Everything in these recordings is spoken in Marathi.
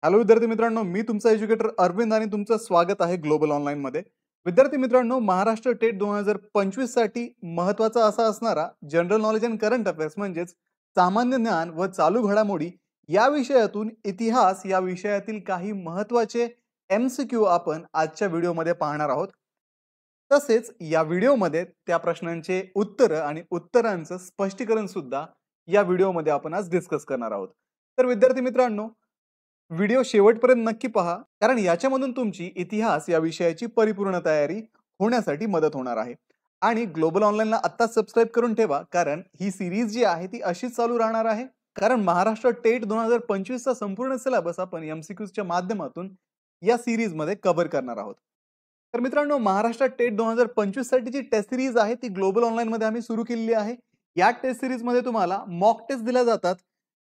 हॅलो विद्यार्थी मित्रांनो, मी तुमचा एज्युकेटर अरविंद आणि तुमचं स्वागत आहे ग्लोबल ऑनलाईन मध्ये. विद्यार्थी मित्रांनो, महाराष्ट्र टेट 2025 साठी महत्त्वाचा असा असणारा general knowledge and current affairs म्हणजेच सामान्य ज्ञान व चालू घडामोडी या विषयातून इतिहास या विषयातील काही महत्त्वाचे एमसीक्यू आपण आजच्या व्हिडिओमध्ये पाहणार आहोत. तसेच या व्हिडिओमध्ये त्या प्रश्नांचे उत्तर आणि उत्तरांचं स्पष्टीकरण सुद्धा या व्हिडिओमध्ये आपण आज डिस्कस करणार आहोत. तर विद्यार्थी मित्रांनो, व्हिडिओ शेवटपर्यंत नक्की पहा, कारण याच्यामधून तुमची इतिहास या विषयाची परिपूर्ण तयारी होण्यासाठी मदत होणार आहे. आणि ग्लोबल ऑनलाईनला आत्ताच सबस्क्राईब करून ठेवा, कारण ही सिरीज जी आहे ती अशीच चालू राहणार आहे. कारण महाराष्ट्र टेट 2025 चा संपूर्ण सिलेबस आपण एमसीक्यूच्या माध्यमातून या सिरीज मध्ये कव्हर करणार आहोत. तर मित्रांनो, महाराष्ट्र टेट 2025 साठी जी टेस्ट सिरीज आहे ती ग्लोबल ऑनलाईन मध्ये आम्ही सुरू केलेली आहे. या टेस्ट सिरीज मध्ये तुम्हाला मॉक टेस्ट दिल्या जातात.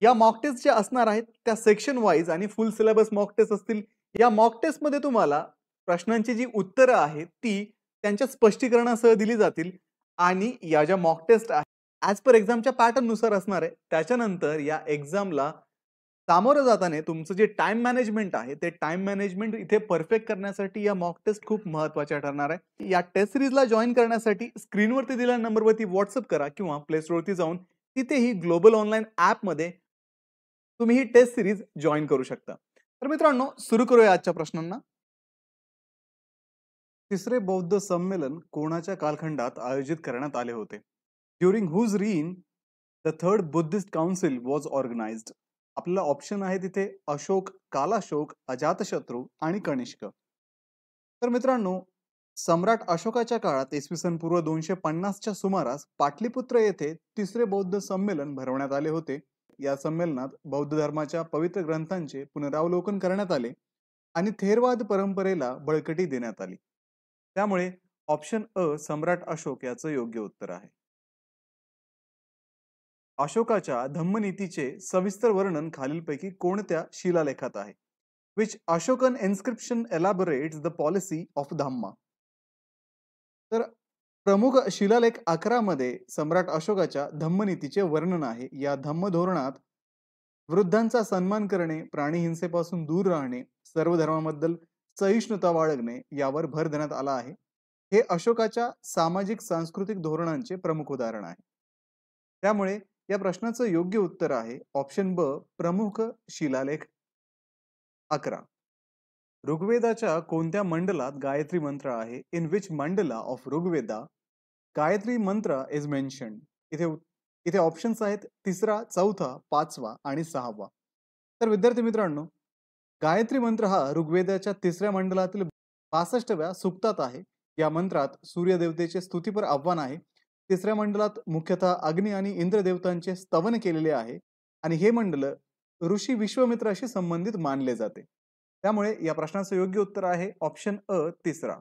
या मॉक टेस्ट ज्या असणार आहेत त्या सेक्शन वाईज आणि फुल सिलेबस मॉक टेस्ट असतील. या मॉक टेस्ट मध्ये तुम्हाला प्रश्नांची जी उत्तरं आहेत ती त्यांच्या स्पष्टीकरणासह दिली जातील. आणि या ज्या मॉक टेस्ट आहेत ॲज पर एक्झामच्या पॅटर्न नुसार असणार आहे. त्याच्यानंतर या एक्झामला सामोरं जाताना तुमचं जे टाइम मॅनेजमेंट आहे ते टाइम मॅनेजमेंट इथे परफेक्ट करण्यासाठी या मॉक टेस्ट खूप महत्त्वाच्या ठरणार आहे. या टेस्ट सिरीजला जॉईन करण्यासाठी स्क्रीनवरती दिलेल्या नंबरवरती व्हॉट्सअप करा किंवा प्ले स्टोअरवरती जाऊन तिथेही ग्लोबल ऑनलाईन ॲपमध्ये तुम्ही ही टेस्ट सिरीज जॉईन करू शकता. तर मित्रांनो, सुरू करूया आजच्या प्रश्नांना. तिसरे बौद्ध संमेलन कोणाच्या कालखंडात आयोजित करण्यात आले होते? During whose reign the third Buddhist council was organised. आपल्याला ऑप्शन आहे तिथे अशोक, कालाशोक, अजातशत्रू आणि कनिष्क. तर मित्रांनो, सम्राट अशोकाच्या काळात इसवी सन पूर्व 250च्या सुमारास पाटलीपुत्र येथे तिसरे बौद्ध संमेलन भरवण्यात आले होते. या संमेलनात बौद्ध धर्माच्या पवित्र ग्रंथांचे पुनरावलोकन करण्यात आले आणि थेरवाद परंपरेला बळकटी देण्यात आली. त्यामुळे ऑप्शन अ सम्राट अशोक याचं योग्य उत्तर आहे. अशोकाच्या धम्मनीतीचे सविस्तर वर्णन खालीलपैकी कोणत्या शिलालेखात आहे? Which Ashokan inscription elaborates the policy of Dhamma. तर प्रमुख शिलालेख 11 मध्ये सम्राट अशोकाच्या धम्मनीतीचे वर्णन आहे. या धम्म धोरणात वृद्धांचा सन्मान करणे, प्राणी हिंसेपासून दूर राहणे, सर्व धर्मांबद्दल सहिष्णुता बाळगणे यावर भर देण्यात आला आहे. हे अशोकाच्या सामाजिक सांस्कृतिक धोरणांचे प्रमुख उदाहरण आहे. त्यामुळे या प्रश्नाचं योग्य उत्तर आहे ऑप्शन ब प्रमुख शिलालेख 11. ऋग्वेदाच्या कोणत्या मंडलात गायत्री मंत्र आहे? In which mandala of Rigveda Gayatri मंत्र इज मेन्शन्ड. इथे इथे ऑप्शन्स आहेत तिसरा, चौथा, पाचवा आणि सहावा. तर विद्यार्थी मित्रांनो, गायत्री मंत्र हा ऋग्वेदाच्या तिसऱ्या मंडलातील 62व्या सुक्तात आहे. या मंत्रात सूर्यदेवतेचे स्तुतीपर आव्हान आहे. तिसऱ्या मंडलात मुख्यतः अग्नी आणि इंद्र देवतांचे स्तवन केलेले आहे आणि हे मंडल ऋषी विश्वामित्राशी संबंधित मानले जाते. त्यामुळे या प्रश्नाचं योग्य उत्तर आहे ऑप्शन अ तिसरा.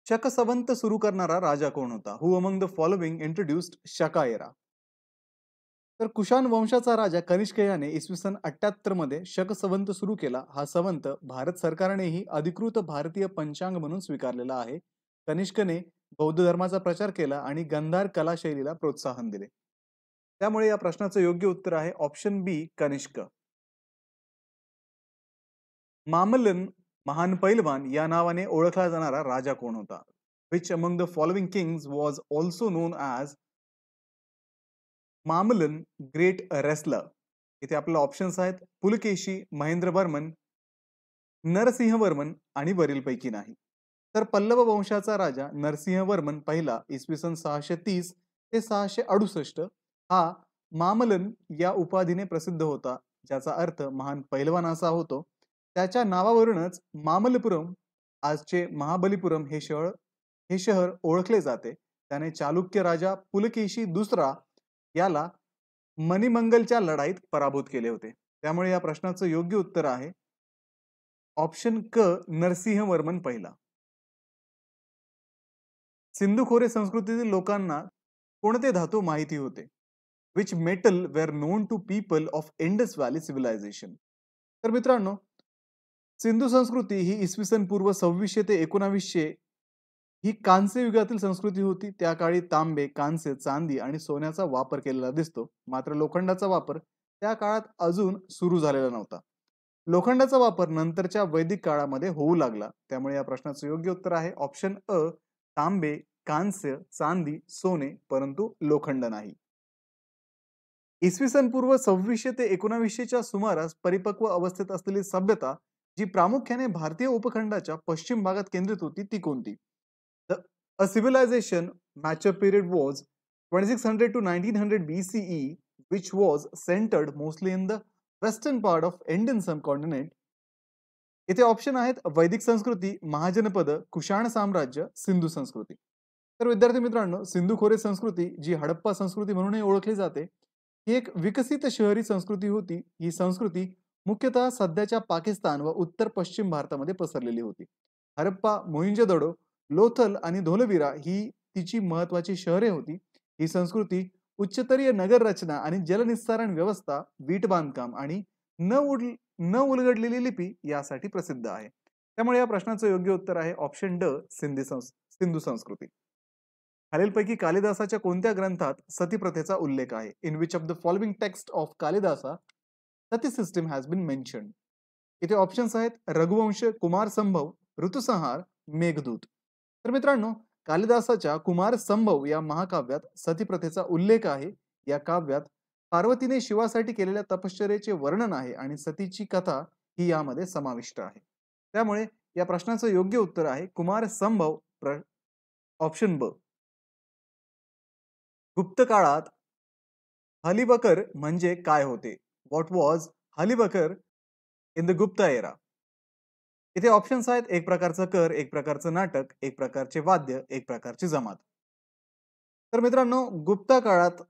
शक संवत सुरू करणारा राजा कोण होता? Who among the following introduced Shaka era. तर कुशाण वंशाचा राजा कनिष्क याने इसवी सन 78 मध्ये शक संवत सुरू केला. हा संवत भारत सरकारनेही अधिकृत भारतीय पंचांग म्हणून स्वीकारलेला आहे. कनिष्कने बौद्ध धर्माचा प्रचार केला आणि गंधार कला शैलीला प्रोत्साहन दिले. त्यामुळे या प्रश्नाचं योग्य उत्तर आहे ऑप्शन बी कनिष्क. मामलन महान पैलवान या नावाने ओळखला जाणारा राजा कोण होता? Which among the following Kings was also known as मामलन ग्रेट रेसलर. इथे आपल्याला ऑप्शन्स आहेत पुलकेशी, महेंद्रवर्मन, नरसिंहवर्मन आणि वरीलपैकी नाही. तर पल्लव वंशाचा राजा नरसिंहवर्मन पहिला इसवी सन 630 ते 668 हा मामलन या उपाधीने प्रसिद्ध होता, ज्याचा अर्थ महान पैलवान असा होतो. त्याच्या नावावरूनच मामल्लपुरम, आजचे महाबलीपुरम हे शहर ओळखले जाते. त्याने चालुक्य राजा पुलकेशी दुसरा याला मणिमंगलच्या लढाईत पराभूत केले होते. त्यामुळे या प्रश्नाचं योग्य उत्तर आहे ऑप्शन क नरसिंहवर्मन पहिला. सिंधू खोरे संस्कृतीतील लोकांना कोणते धातू माहिती होते? Which metal were known to people of Indus Valley civilisation. तर मित्रांनो, सिंधू संस्कृती ही इसवी सन पूर्व 2600 ते 1900 ही कांस्य युगातील संस्कृती होती. त्या काळी तांबे, कांस्य, चांदी आणि सोन्याचा वापर केलेला दिसतो. मात्र लोखंडाचा वापर त्या काळात अजून सुरू झालेला नव्हता. लोखंडाचा वापर नंतरच्या वैदिक काळामध्ये होऊ लागला. त्यामुळे या प्रश्नाचं योग्य उत्तर आहे ऑप्शन अ, तांबे, कांस्य, चांदी, सोने, परंतु लोखंड नाही. इसवी सन पूर्व 2600 ते 1900च्या सुमारास परिपक्व अवस्थेत असलेली सभ्यता जी प्रामुख्याने भारतीय उपखंडाच्या पश्चिम भागात केंद्रित होती ती कोणती? A civilization mature period was 2600 to 1900 BCE, which was centered mostly in the western part of Indian subcontinent. इथे ऑप्शन आहेत वैदिक संस्कृती, महाजनपद, कुशाण साम्राज्य, सिंधू संस्कृती. तर विद्यार्थी मित्रांनो, सिंधू खोरे संस्कृती जी हडप्पा संस्कृती म्हणूनही ओळखली जाते, ही एक विकसित शहरी संस्कृती होती. ही संस्कृती मुख्यतः सध्याच्या पाकिस्तान व उत्तर पश्चिम भारतामध्ये पसरलेली होती. हडप्पा, मोहिंजोदडो, लोथल आणि धोलविरा ही तिची महत्वाची शहरे होती. ही संस्कृती उच्चस्तरीय नगर रचना आणि जलनिस्सारण व्यवस्था, वीट बांधकाम आणि न उड न उलगडलेली लिपी यासाठी प्रसिद्ध आहे. त्यामुळे या प्रश्नाचं योग्य उत्तर आहे ऑप्शन ड, सिंधू संस्कृती. खालीलपैकी कालिदासाच्या कोणत्या ग्रंथात सती प्रथेचा उल्लेख आहे? In which of the following text of Kalidasa sati system has been mentioned. इथे ऑप्शन्स आहेत रघुवंश, कुमार संभव, ऋतुसंहार, मेघदूत. तर मित्रांनो, कालिदासाच्या कुमार संभव या महाकाव्यात सती प्रथेचा उल्लेख आहे. या काव्यात पार्वतीने शिवासाठी केलेल्या तपश्चर्येचे वर्णन आहे आणि सतीची कथा ही यामध्ये समाविष्ट आहे. त्यामुळे या प्रश्नाचं योग्य उत्तर आहे कुमार संभव, ऑप्शन ब. गुप्त काळात हलिबकर म्हणजे काय होते? व्हॉट वॉज हलिबकर इन द गुप्ता एरा? इथे ऑप्शन्स आहेत एक प्रकारचं कर, एक प्रकारचं नाटक, एक प्रकारचे वाद्य, एक प्रकारची जमात. तर मित्रांनो, गुप्ता काळात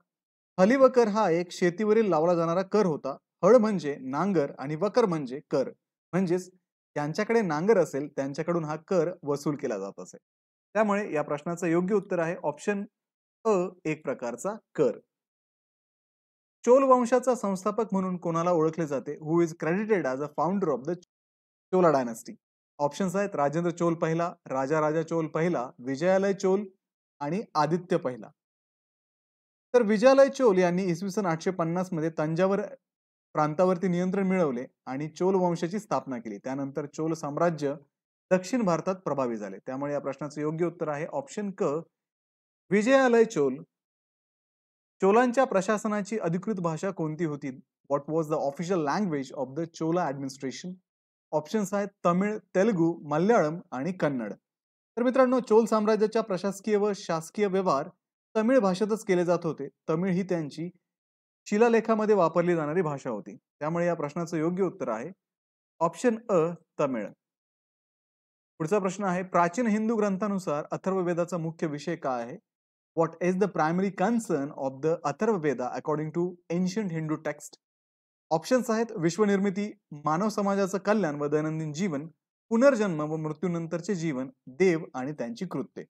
हलिवकर हा एक शेतीवरील लावला जाणारा कर होता. हळ म्हणजे नांगर आणि वकर म्हणजे कर, म्हणजेच ज्यांच्याकडे नांगर असेल त्यांच्याकडून हा कर वसूल केला जात असे. त्यामुळे या प्रश्नाचं योग्य उत्तर आहे ऑप्शन अ, एक प्रकारचा कर. चोल वंशाचा संस्थापक म्हणून कोणाला ओळखले जाते? Who is credited as a founder of the Chola dynasty? Options आहेत राजेंद्र चोल पहिला, राजा राजा चोल पहिला, विजयालय चोल आणि आदित्य पहिला. तर विजयालय चोल यांनी इसवी सन 850 मध्ये तंजावर प्रांतावरती नियंत्रण मिळवले आणि चोल वंशाची स्थापना केली. त्यानंतर चोल साम्राज्य दक्षिण भारतात प्रभावी झाले. त्यामुळे या प्रश्नाचं योग्य उत्तर आहे ऑप्शन क, विजयालय चोल. चोलांच्या प्रशासनाची अधिकृत भाषा कोणती होती? What was the official language of the Chola administration? Options आहेत तमिळ, तेलुगू, मल्याळम आणि कन्नड. तर मित्रांनो, चोल साम्राज्याच्या प्रशासकीय व शासकीय व्यवहार तमिळ भाषेतच केले जात होते. तमिळ ही त्यांची शिलालेखामध्ये वापरली जाणारी भाषा होती. त्यामुळे या प्रश्नाचं योग्य उत्तर आहे ऑप्शन अ, तमिळ. पुढचा प्रश्न आहे प्राचीन हिंदू ग्रंथानुसार अथर्ववेदाचा मुख्य विषय काय आहे? What is the primary concern of the Atharvaveda according to ancient Hindu text? Options आहेत विश्वनिर्मिती, मानव समाजाचं कल्याण व दैनंदिन जीवन, पुनर्जन्म व मृत्यूनंतरचे जीवन, देव आणि त्यांची कृत्ये.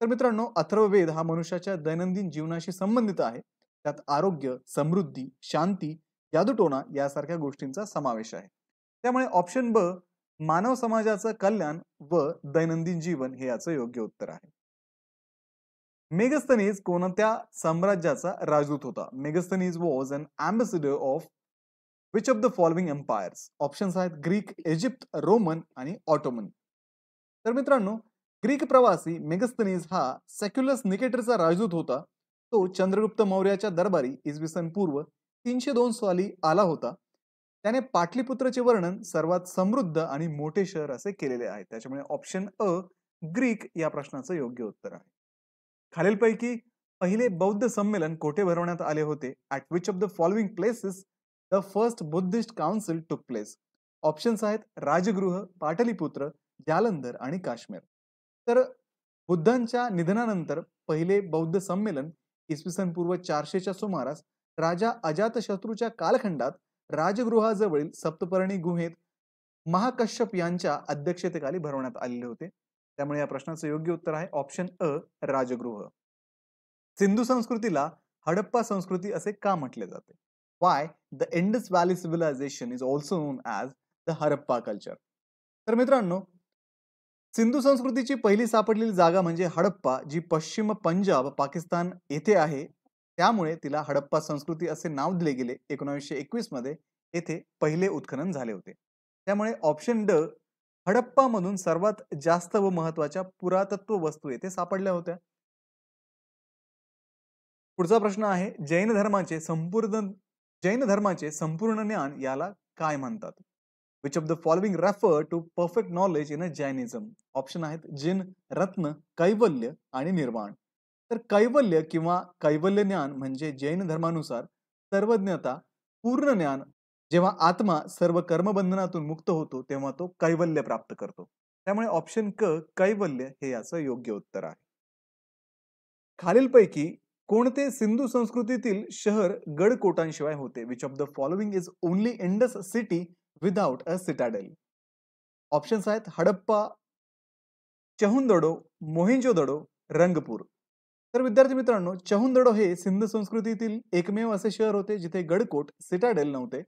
तर मित्रांनो, अथर्ववेद हा मनुष्याच्या दैनंदिन जीवनाशी संबंधित आहे. त्यात आरोग्य, समृद्धी, शांती, जादूटोणा यासारख्या गोष्टींचा समावेश आहे. त्यामुळे ऑप्शन ब, मानव समाजाचं कल्याण व दैनंदिन जीवन हे याचं योग्य उत्तर आहे. मेगस्थनीज कोणत्या साम्राज्याचा राजदूत होता? Megasthenes was an ambassador of which of the following empires? Options आहेत ग्रीक, इजिप्त, रोमन आणि ऑटोमन. तर मित्रांनो, ग्रीक प्रवासी मेगस्थनीज हा सेक्युलस निकेटरचा राजदूत होता. तो चंद्रगुप्त मौर्याच्या दरबारी इसवी सन पूर्व 302 साली आला होता. त्याने पाटलीपुत्रचे वर्णन सर्वात समृद्ध आणि मोठे शहर असे केलेले आहे. त्याच्यामुळे ऑप्शन अ, ग्रीक या प्रश्नाचं योग्य उत्तर आहे. खालीलपैकी पहिले बौद्ध संमेलन कोठे भरवण्यात आले होते? At which of the following places the first Buddhist council took place? Options आहेत राजगृह, पाटलीपुत्र, जालंधर आणि काश्मीर. तर बुद्धांच्या निधनानंतर पहिले बौद्ध संमेलन इसवी सन पूर्व 400च्या सुमारास राजा अजातशत्रूच्या कालखंडात राजगृहाजवळील सप्तपर्णी गुहेत महाकश्यप यांच्या अध्यक्षतेखाली भरवण्यात आलेले होते. त्यामुळे या प्रश्नाचं योग्य उत्तर आहे ऑप्शन अ, राजगृह. सिंधू संस्कृतीला हडप्पा संस्कृती असे का म्हटले जाते? Why the Indus Valley civilisation is also known as the Harappa culture? तर मित्रांनो, सिंधू संस्कृतीची पहिली सापडलेली जागा म्हणजे हडप्पा, जी पश्चिम पंजाब, पाकिस्तान येथे आहे. त्यामुळे तिला हडप्पा संस्कृती असे नाव दिले गेले. 1921 मध्ये येथे पहिले उत्खनन झाले होते. त्यामुळे ऑप्शन ड, हडप्पामधून सर्वात जास्त व महत्त्वाच्या पुरातत्व वस्तू येथे सापडल्या होत्या. पुढचा प्रश्न आहे, जैन धर्माचे संपूर्ण ज्ञान याला काय म्हणतात? Which of the following refer to perfect knowledge in a Jainism? Option आहेत जिन, रत्न, कैवल्य आणि निर्वाण. तर कैवल्य किंवा कैवल्य ज्ञान म्हणजे जैन धर्मानुसार सर्वज्ञता, पूर्ण ज्ञान. जेव्हा आत्मा सर्व कर्मबंधनातून मुक्त होतो तेव्हा तो कैवल्य प्राप्त करतो. त्यामुळे ऑप्शन क, कैवल्य हे याचं योग्य उत्तर आहे. खालीलपैकी कोणते सिंधू संस्कृतीतील शहर गडकोटांशिवाय होते? Which of the following is only Indus city without a Citadel? Options आहेत हडप्पा, चहुंदडो, मोहिंजोदडो, रंगपूर. तर विद्यार्थी मित्रांनो, चहुंदडो हे सिंधू संस्कृतीतील एकमेव असे शहर होते जिथे गडकोट, सिटाडेल नव्हते.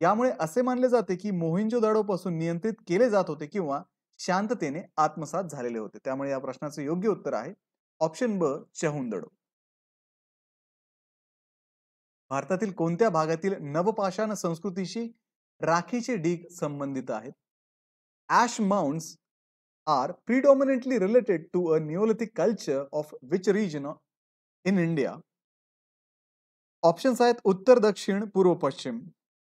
यामुळे असे मानले जाते की मोहिंजोदडो पासून नियंत्रित केले जात होते किंवा शांततेने आत्मसात झालेले होते. त्यामुळे या प्रश्नाचे योग्य उत्तर आहे ऑप्शन ब, चहुंदडो. भारतातील कोणत्या भागातील नवपाषाण संस्कृतीशी राखीचे ढीग संबंधित आहेत? Ash mounds are predominantly related to a Neolithic culture of which region in India? Options आहेत उत्तर, दक्षिण, पूर्व, पश्चिम.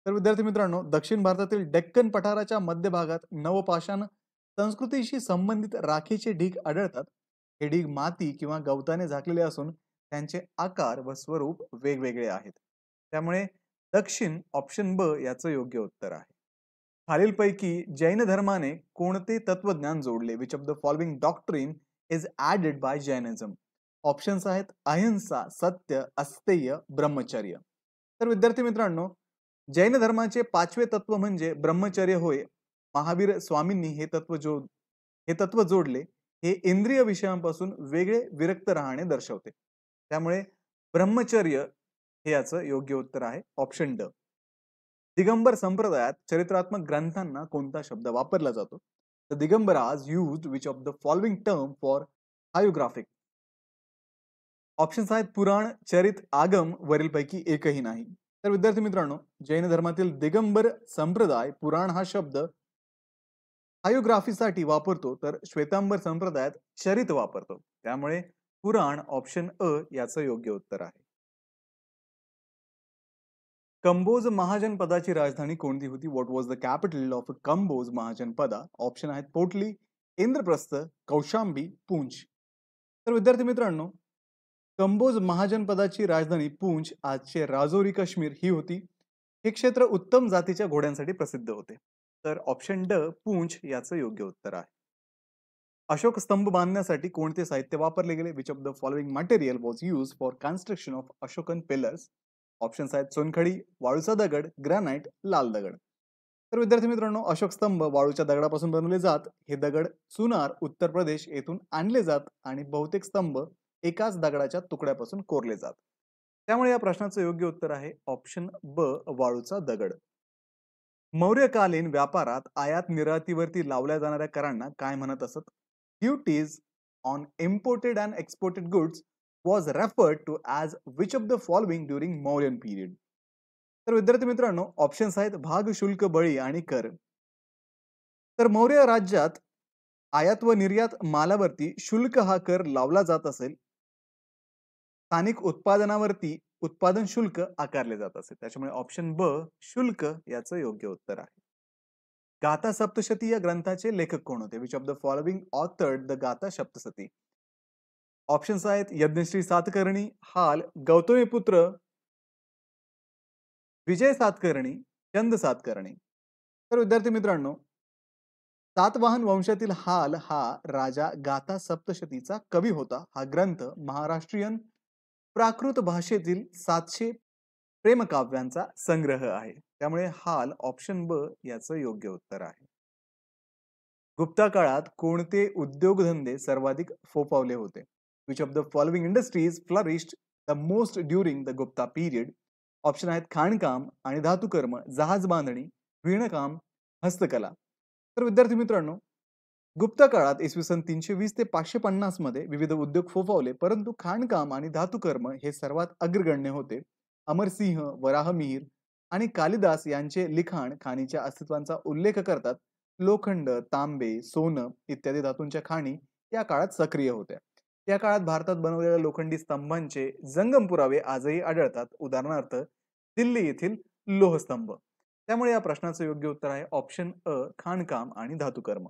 तर विद्यार्थी मित्रांनो, दक्षिण भारतातील डेक्कन पठाराच्या मध्य भागात नवपाषाण संस्कृतीशी संबंधित राखीचे ढीग आढळतात. हे ढीग माती किंवा गवताने झाकलेले असून त्यांचे आकार व स्वरूप वेगवेगळे आहेत. त्यामुळे दक्षिण ऑप्शन ब याचं योग्य उत्तर आहे. खालीलपैकी जैन धर्माने कोणते तत्वज्ञान जोडले? Which of the following doctrine is added by Jainism? Options आहेत अहिंसा, सत्य, अस्तेय, ब्रह्मचर्य. तर विद्यार्थी मित्रांनो, जैन धर्माचे पाचवे तत्व म्हणजे ब्रह्मचर्य होय. महावीर स्वामींनी हे तत्व जोडले. हे इंद्रिय विषयांपासून वेगळे विरक्त राहणे दर्शवते. त्यामुळे ब्रह्मचर्य हे याचं योग्य उत्तर आहे ऑप्शन ड. दिगंबर संप्रदायात चरित्रात्मक ग्रंथांना कोणता शब्द वापरला जातो? The Digambaras used which of the following term for hagiographic? Options आहेत पुराण, चरित, आगम, वरीलपैकी एकही नाही. तर विद्यार्थी मित्रांनो, जैन धर्मातील दिगंबर संप्रदाय पुराण हा शब्द हायोग्राफीसाठी वापरतो, तर श्वेतांबर संप्रदायात चरित वापरतो. त्यामुळे पुराण ऑप्शन अ याचं योग्य उत्तर आहे. कंबोज महाजनपदाची राजधानी कोणती होती? What was the capital of Kamboja Mahajanapada? Option आहेत पोटली, इंद्रप्रस्थ, कौशांबी, पूंछ. तर विद्यार्थी मित्रांनो, कंबोज महाजनपदाची राजधानी पूंछ, आजचे राजौरी काश्मीर ही होती. हे क्षेत्र उत्तम जातीच्या घोड्यांसाठी प्रसिद्ध होते. तर ऑप्शन ड, पूंछ याचं योग्य उत्तर आहे. अशोक स्तंभ बांधण्यासाठी कोणते साहित्य वापरले गेले? Which of the following material was use for construction of Ashokan pillars? Options आहेत सोनखडी, वाळूचा दगड, ग्रॅनाइट, लाल दगड. तर विद्यार्थी मित्रांनो, अशोक स्तंभ वाळूच्या दगडापासून बनवले जात. हे दगड चुनार, उत्तर प्रदेश येथून आणले जात आणि बहुतेक स्तंभ एकाच दगडाच्या तुकड्यापासून कोरले जात. त्यामुळे या प्रश्नाचं योग्य उत्तर आहे ऑप्शन ब, वाळूचा दगड. मौर्यकालीन व्यापारात आयात निर्यातीवरती लावल्या जाणाऱ्या करांना काय म्हणत असत? Duties on imported and exported goods was referred to as which of the following during Mauryan period? तर विद्यार्थी मित्रांनो, ऑप्शन्स आहेत भाग, शुल्क, बळी आणि कर. तर मौर्य राज्यात आयात व निर्यात मालावरती शुल्क हा कर लावला जात असेल. स्थानिक उत्पादनावरती उत्पादन शुल्क आकारले जात असेल. त्याच्यामुळे ऑप्शन ब, शुल्क याचं योग्य उत्तर आहे. गाथा सप्तशती या ग्रंथाचे लेखक कोण होते? Which of the following authored the गाथा सप्तशती? ऑप्शन्स आहेत यज्ञश्री सातकर्णी, हाल, गौतमीपुत्र विजय सातकर्णी, चंद सातकर्णी. तर विद्यार्थी मित्रांनो, सातवाहन वंशातील हाल हा राजा गाथा सप्तशतीचा कवी होता. हा ग्रंथ महाराष्ट्रीयन प्राकृत भाषेतील 700 प्रेमकाव्यांचा संग्रह आहे. त्यामुळे हाल ऑप्शन ब याचं योग्य उत्तर आहे. गुप्ता काळात कोणते उद्योगधंदे सर्वाधिक फोफावले होते? Which of the following industries flourished the most during the Gupta period? Option आहेत खाणकाम आणि धातुकर्म, जहाज बांधणी, विणकाम, हस्तकला. तर विद्यार्थी मित्रांनो, गुप्त काळात इसवी सन 320 ते 550 मध्ये विविध उद्योग फोफावले, परंतु खाणकाम आणि धातुकर्म हे सर्वात अग्रगण्य होते. अमरसिंह, वराहमिहिर आणि कालिदास यांचे लिखाण खाणीच्या अस्तित्वाचा उल्लेख करतात. लोखंड, तांबे, सोनं इत्यादी धातूंच्या खाणी या काळात सक्रिय होत्या. या काळात भारतात बनवलेल्या लोखंडी स्तंभांचे जंगम पुरावे आजही आढळतात. उदाहरणार्थ दिल्ली येथील लोहस्तंभ. त्यामुळे या प्रश्नाचं योग्य उत्तर आहे ऑप्शन अ, खाणकाम आणि धातुकर्म.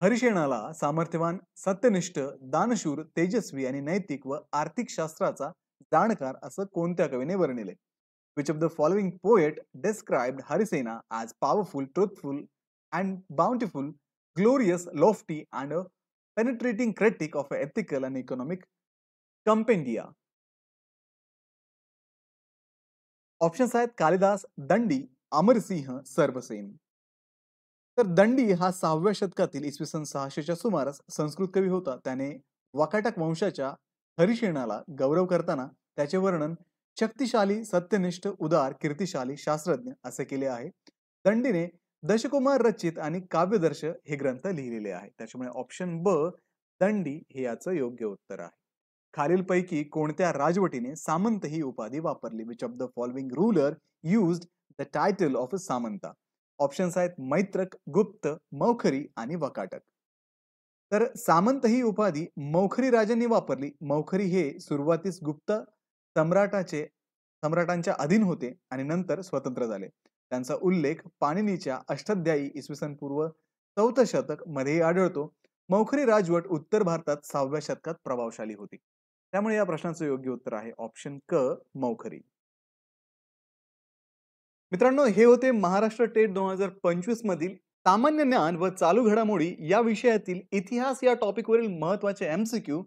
हरिसेनाला सामर्थ्यवान, सत्यनिष्ठ, दानशूर, तेजस्वी आणि नैतिक व आर्थिक शास्त्राचा जाणकार असं कोणत्या कवीने वर्णिले? Which of the following poet described Harisena as powerful, truthful, and bountiful, glorious, lofty, and a penetrating critic of ethical and economic compendia? Options आहेत कालिदास, दंडी, अमरसिंह, सर्वसेन. तर दंडी हा 6व्या शतकातील इसवी सन 600च्या सुमारास संस्कृत कवी होता. त्याने वाकाटक वंशाच्या हरिसेनाला गौरव करताना त्याचे वर्णन शक्तिशाली, सत्यनिष्ठ, उदार, कीर्तिशाली, शास्त्रज्ञ असे केले आहे. दंडीने दशकुमार रचित आणि काव्यदर्श हे ग्रंथ लिहिलेले आहेत. त्याच्यामुळे ऑप्शन ब, दंडी हे याचं योग्य उत्तर आहे. खालीलपैकी कोणत्या राजवटीने सामंत ही उपाधी वापरली? Which of the following ruler used the title of a Samanta? Options आहेत मैत्रक, गुप्त, मौखरी आणि वकाटक. तर सामंत ही उपाधी मौखरी राजांनी वापरली. मौखरी हे सुरुवातीस गुप्त सम्राटांच्या अधीन होते आणि नंतर स्वतंत्र झाले. त्यांचा उल्लेख पाणिनीच्या अष्टाध्यायी इसवी सन पूर्व 4 शतक मध्ये आढळतो. मौखरी राजवट उत्तर भारतात 6व्या शतकात प्रभावशाली होती. त्यामुळे या प्रश्नाचं योग्य उत्तर आहे ऑप्शन क, मौखरी. मित्रांनो, हे होते महाराष्ट्र टेट 2025 मधील सामान्य ज्ञान व चालू घडामोडी या विषयातील इतिहास या टॉपिकवरील महत्त्वाचे एमसीक्यू.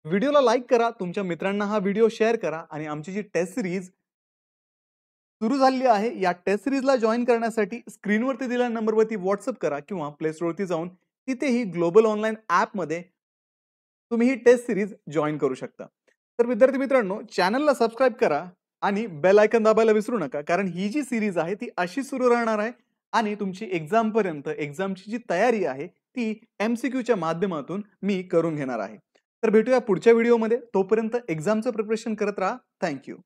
व्हिडिओला लाईक करा, तुमच्या मित्रांना हा व्हिडिओ शेअर करा आणि आमची जी टेस्ट सिरीज सुरू झाली आहे या टेस्ट सिरीजला जॉईन करण्यासाठी स्क्रीनवरती दिलेल्या नंबरवरती व्हॉट्सअप करा किंवा प्ले स्टोअरवरती जाऊन तिथेही ग्लोबल ऑनलाईन ॲपमध्ये तुम्ही ही टेस्ट सिरीज जॉईन करू शकता. तर विद्यार्थी मित्रांनो, चॅनलला सबस्क्राईब करा आणि बेल आयकॉन दाबायला विसरू नका, कारण ही जी सिरीज आहे ती अशी सुरू राहणार आहे आणि तुमची एक्झाम पर्यंत एक्झामची जी तयारी आहे ती एमसीक्यूच्या माध्यमातून मी करून घेणार आहे. तर भेटूया पुढच्या व्हिडिओमध्ये. तोपर्यंत एक्झामचं प्रिपरेशन करत राहा. थँक्यू.